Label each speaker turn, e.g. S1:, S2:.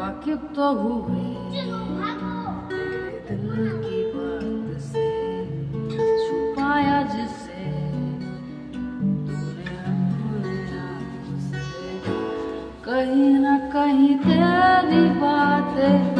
S1: वाकिफ तो हुए तेरे दिल की बात से, छुपाया जिसे तूने अपने आप से। कहीं ना कहीं तेरी बातें